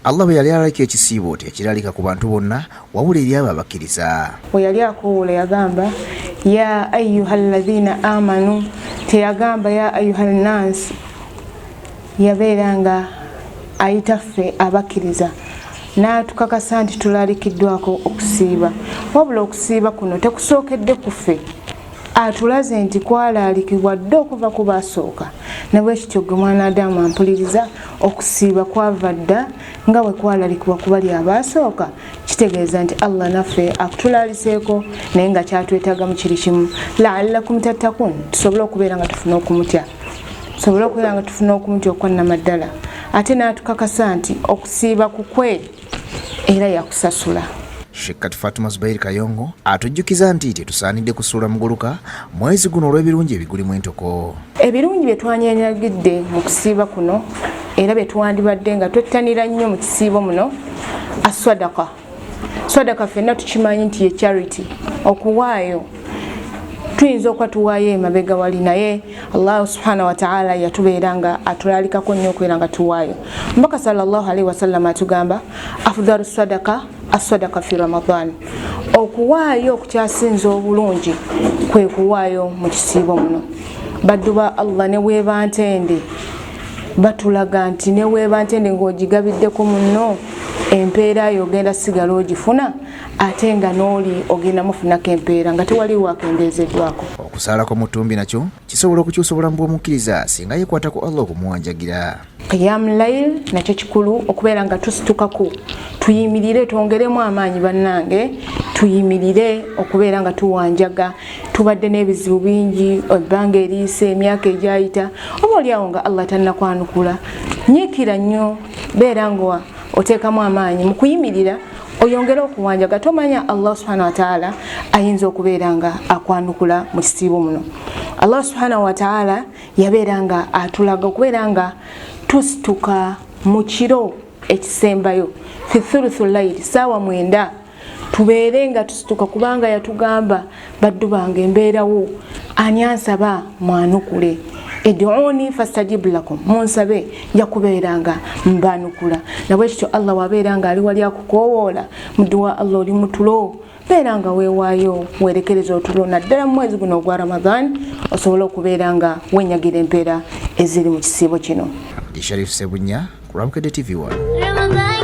Allah bwe yali alalika ekisiibo tekiralika ku bantu bonna wabula eri abo abakkiriza. Bwe yali akuwula yagamba ya ayyuhalladhina amanu, teyagamba ya ayyuhannas. Yabeeranga ayitaffe abakkiriza n'atukakasa nti tulalikiddwako okusiiba. Wabula okusiiba kuno tekusookedde ku ffe, atulaze nti kwalaalikibwa dde okuva ku baasooka. Ne bwe kityo gwe mwana Adamu ampuliriza, okusiiba kwava dda nga bwe kwalaalikibwa ku bali abaasooka. Kitegeeza nti Allah naffe akutulaaliseeko naye nga kyatwetaaga mu kiri kimu, la'allakum tattaqun, tusobole okubeera nga tufuna okumutya, tusobole okubeera nga tufuna okumutya okwannamaddala. Ate n'atukakasa nti okusiiba kukwe era yakusasula. Sheikhat Fatuma Zubair Kayongo atujjukiza nti tetusaanidde kusuula muguluka mwezi guno olw'ebirungi ebigulimu entoko. Ebirungi bye twanyenyagidde mu kusiiba kuno era bye twandibadde nga twettanira nnyo mu kisiibo muno, aswadaka. Swadaka ffenna tukimanyi nti ye charity, okuwaayo. Tuyinza okuba tuwaayo emabega wali, naye Allah subhanahu wa ta'ala yatubeeranga atulalikako nnyo okubeera nga tuwaayo. Mbaka sallallahu alaihi wasallam atugamba afdalu sadaka as-sadaka fi Ramadan. Okuwaayo okukyasinza obulungi kwe kuwaayo mu kisiibo muno. Baddu ba Allah ne weeba ntende batulaga nti ne weeba ntende ng'ogigabiddeko munno, empeera yo ogenda sigala ogifuna, ate nga n'oli ogenda mufunako empeera nga tewali wakendeezeddwako. Okusaalako mu ttumbi nakyo kisobola okukyusa obulamu bw'omukkiriza singa yeekwata ku Allah okumuwanjagira. Qiyam layl nakyo kikulu, okubeera nga tusitukako, tuyimirire, twongeremu amaanyi bannange, tuyimirire okubeera nga tuwanjaga. Tubadde n'ebizibu bingi, ebbanga eriise, emyaka egyayita, oba oliawo nga Allah tannakwanukula, nyiikira nnyo, beera nga oteekamu amaanyi mu kuyimirira, oyongere okuwanjaga. Tomanya Allah subhanahu wa ta'ala ayinza okubeera nga akwanukula mu kisiibo muno. Allah subhanahu wa ta'ala yabeera nga atulaga okubeera nga tusituka mu kiro ekisembayo, fi thuluthul layli, ssaawa 9, tubeere nga tusituka, kubanga yatugamba baddu bange mbeerawo, ani ansaba mwanukule, ed'uuni fastajibu lakum, munsabe nja kubeera nga mbanukula. Nabwe kityo Allah wabeera nga ali wali akukoowoola mu dduwa, Allah oli mutulo, beera nga weewaayo weerekereza otulo, naddala mu mwezi guno ogwa Ramadan osobole okubeera nga wenyagira empeera eziri mu kisiibo kino. Sharif Sebunya, Bukedde TV 1.